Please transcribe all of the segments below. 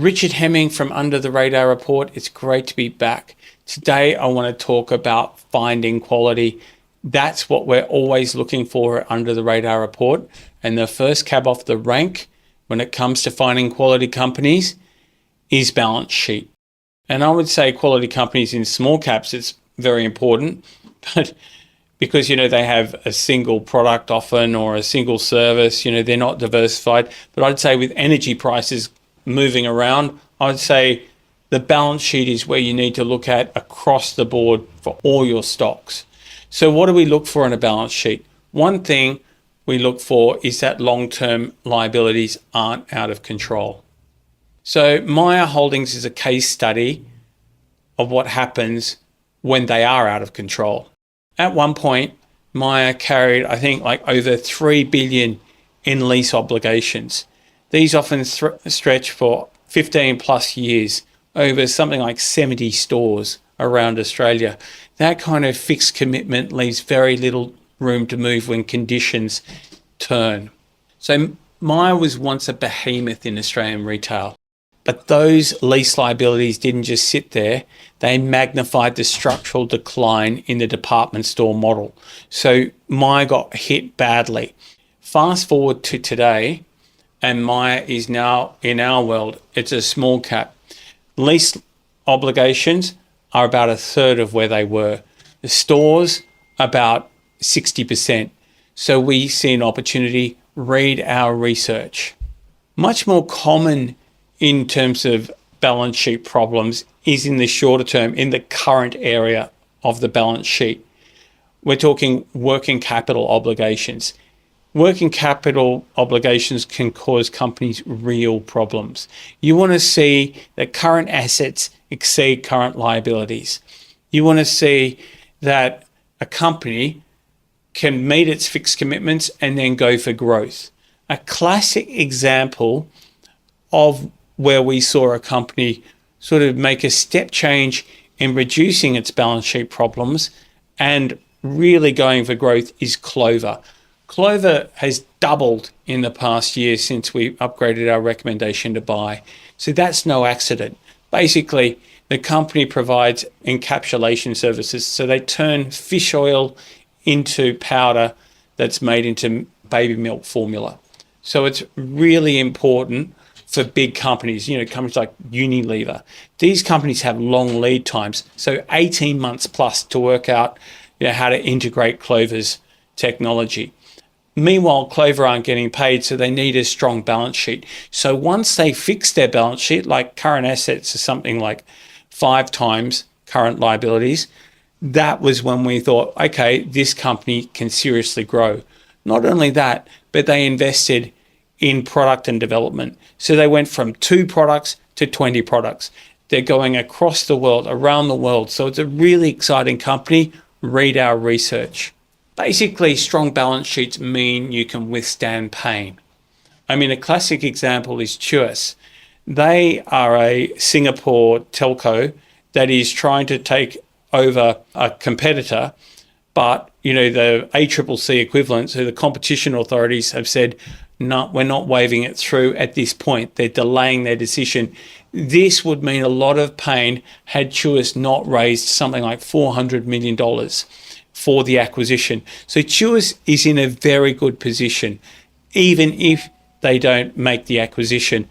Richard Hemming from Under the Radar Report. It's great to be back. Today, I want to talk about finding quality. That's what we're always looking for at Under the Radar Report. And the first cab off the rank when it comes to finding quality companies is balance sheet. And I would say quality companies in small caps, it's very important, but because, they have a single product often or a single service, they're not diversified. But I'd say with energy prices moving around, I'd say the balance sheet is where you need to look at across the board for all your stocks. So what do we look for in a balance sheet? One thing we look for is that long-term liabilities aren't out of control. So Myer Holdings is a case study of what happens when they are out of control. At one point, Myer carried, I think, like over 3 billion in lease obligations. These often stretch for 15 plus years over something like 70 stores around Australia. That kind of fixed commitment leaves very little room to move when conditions turn. So Myer was once a behemoth in Australian retail, but those lease liabilities didn't just sit there. They magnified the structural decline in the department store model. So Myer got hit badly. Fast forward to today, and Myer is now, in our world, it's a small cap. Lease obligations are about a third of where they were. The stores, about 60%. So we see an opportunity, read our research. Much more common in terms of balance sheet problems is in the shorter term, in the current area of the balance sheet. We're talking working capital obligations. Working capital obligations can cause companies real problems. You want to see that current assets exceed current liabilities. You want to see that a company can meet its fixed commitments and then go for growth. A classic example of where we saw a company sort of make a step change in reducing its balance sheet problems and really going for growth is Clover. Clover has doubled in the past year since we upgraded our recommendation to buy. So that's no accident. Basically, the company provides encapsulation services. So they turn fish oil into powder that's made into baby milk formula. So it's really important for big companies, companies like Unilever. These companies have long lead times, so 18 months plus to work out how to integrate Clover's technology. Meanwhile, Clover aren't getting paid, so they need a strong balance sheet. So once they fix their balance sheet, like current assets are something like 5 times current liabilities, that was when we thought, okay, this company can seriously grow. Not only that, but they invested in product and development. So they went from 2 products to 20 products. They're going across the world, around the world. So it's a really exciting company. Read our research. Basically, strong balance sheets mean you can withstand pain. A classic example is Tuas. They are a Singapore telco that is trying to take over a competitor, but the ACCC equivalent, so the competition authorities have said, no, we're not waving it through at this point. They're delaying their decision. This would mean a lot of pain had Tuas not raised something like $400 million for the acquisition. So Tuas is in a very good position, even if they don't make the acquisition.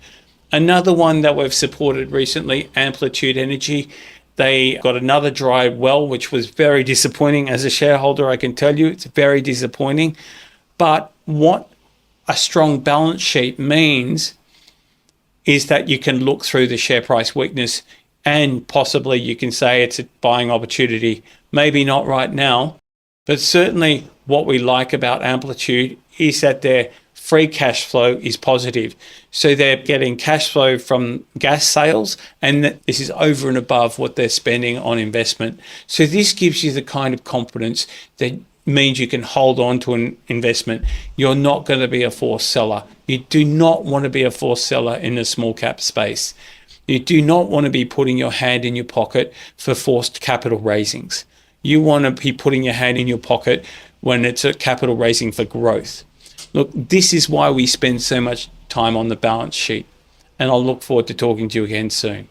Another one that we've supported recently, Amplitude Energy, they got another dry well, which was very disappointing. As a shareholder, I can tell you it's very disappointing. But what a strong balance sheet means is that you can look through the share price weakness and possibly you can say it's a buying opportunity. Maybe not right now, but certainly what we like about Amplitude is that their free cash flow is positive. So they're getting cash flow from gas sales, and this is over and above what they're spending on investment. So this gives you the kind of confidence that means you can hold on to an investment. You're not going to be a forced seller. You do not want to be a forced seller in the small cap space. You do not want to be putting your hand in your pocket for forced capital raisings. You want to be putting your hand in your pocket when it's a capital raising for growth. Look, this is why we spend so much time on the balance sheet. and I'll look forward to talking to you again soon.